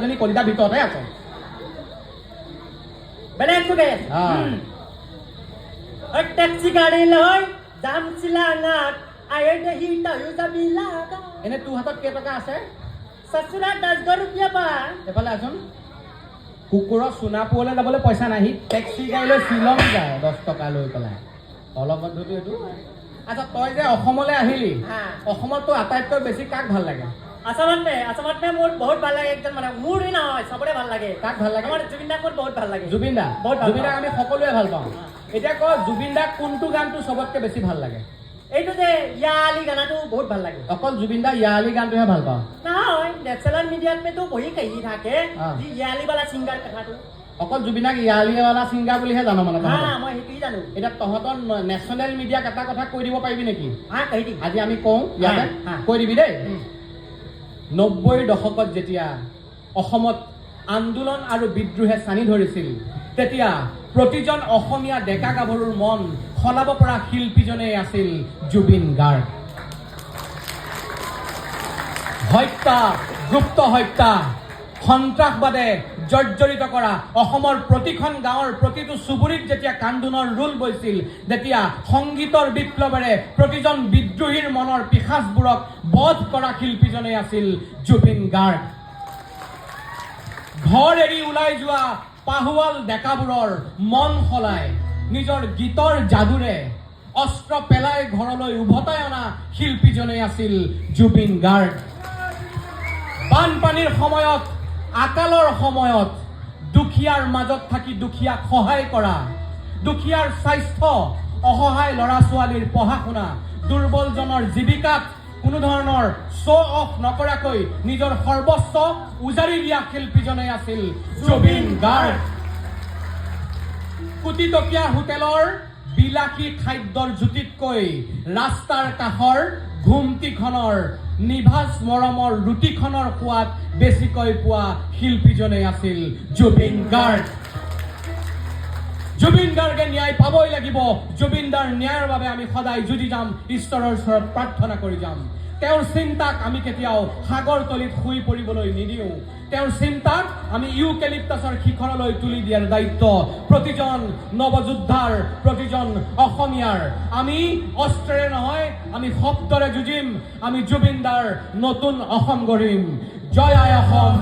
জনী কলিতা ভিতৰতে আছে বেলেগ চুকে ট্যাক্সি গাড়ী লৈ যাম চিলাঙাত আয়ে দেহি তয়ো যাবি লাগা এনে তোৰ হাতত কেইটকা আছে সসুৰা 10 रुपया পা এফালে আছোন কুকুৰৰ সোণাপুৰলৈ যাবলৈ পইচা নাই টেক্সি গাড়ী লৈ শ্বিলং যায় 10 টকা লৈ পেলাই অলপ বন্ধুটো এইটো আচ্ছা তই যে অসমলৈ আহিলি অসমত তো আটাইতকৈ বেছি কাক ভাল লাগে আসামতে মোৰ বহুত ভাল লাগে একজন মানে মোৰই নহয় সবৰে ভাল লাগে কাক ভাল লাগে আমাৰ জুবিন দাক বহুত ভাল লাগে জুবিন দা আমি সকলোৱে ভাল পাওঁ এতিয়া ক জুবিন দা কোনটো গানটো সবতকৈ বেছি ভাল লাগে এইটো যে ইয়ালি গানাটো বহুত ভাল লাগে অকল জুবিন দা ইয়ালি গানটোহে ভাল পাওঁ নহয় নেশ্যনেল মিডিয়াত তো বহি কাহি থাকে যি ইয়ালি বালা সিংগাৰ কথাটো অকল জুবিনাক ইয়ালিৱালা সিংগাৰ বুলিহে জানো মানে মই সেইটোই জানো এতিয়া তহঁতৰ নেশ্যনেল মিডিয়াক এটা কথা কৈ দিব পাৰিবি নেকি কাহি দিম আজি আমি কওঁ ইয়াতে কৈ দিবি দেই 90ৰ দশকত যেতিয়া অসমত আন্দোলন আৰু বিদ্ৰোহে চানি ধৰিছিল তেতিয়া প্ৰতিজন অসমীয়া ডেকা গাভৰুৰ মন সলাব পৰা শিল্পীজনেই আছিল জুবিন গাৰ্গ হত্যা গুপ্ত হত্যা সন্ত্ৰাসবাদে জৰ্জৰিত কৰা অসমৰ প্ৰতিখন গাঁৱৰ প্ৰতিটো চুবুৰীত যেতিয়া কান্দোনৰ ৰোল বৈছিল তেতিয়া সংগীতৰ বিপ্লৱেৰে প্ৰতিজন বিদ্ৰোহীৰ মনৰ পিশাচবোৰক বধ কৰা শিল্পীজনেই আছিল জুবিন গাৰ্গ ঘৰ এৰি ওলাই যোৱা পাহুৱাল ডেকাবোৰৰ মন সলাই নিজৰ গীতৰ যাদুৰে অস্ত্ৰ পেলাই ঘৰলৈ উভতাই অনা শিল্পীজনেই আছিল জুবিন গাৰ্গ বানপানীৰ সময়ত আকালৰ সময়ত দুখীয়াৰ মাজত থাকি দুখীয়াক সহায় কৰা দুখীয়াৰ স্বাস্থ্য অসহায় ল'ৰা ছোৱালীৰ পঢ়া শুনা দুৰ্বলজনৰ জীৱিকাত কোনো ধৰণৰ শ্ব' অফ নকৰাকৈ নিজৰ সৰ্বস্ব উজাৰি দিয়া শিল্পীজনেই আছিল জুবিন গাৰ্গ কোটি টকীয়া হোটেলৰ বিলাসী খাদ্যৰ জুতিতকৈ ৰাস্তাৰ কাষৰ ঘুমটিখনৰ নিভাজ মৰমৰ ৰুটিখনৰ সোৱাদ বেছিকৈ পোৱা শিল্পীজনেই আছিল জুবিন গাৰ্গ জুবিন গাৰ্গে ন্যায় পাবই লাগিব জুবিন দাৰ ন্যায়ৰ বাবে আমি সদায় যুঁজি যাম ঈশ্বৰৰ ওচৰত প্ৰাৰ্থনা কৰি যাম তেওঁৰ চিন্তাক আমি কেতিয়াও সাগৰ তলিত শুই পৰিবলৈ নিদিওঁ তেওঁৰ চিন্তাক আমি ইউকেলিপ্টাছৰ শিখৰলৈ তুলি দিয়াৰ দায়িত্ব প্ৰতিজন নৱযোদ্ধাৰ প্ৰতিজন অসমীয়াৰ আমি অস্ত্ৰেৰে নহয় আমি শব্দৰে যুঁজিম আমি জুবিন দাৰ নতুন অসম গঢ়িম জয় আই অসম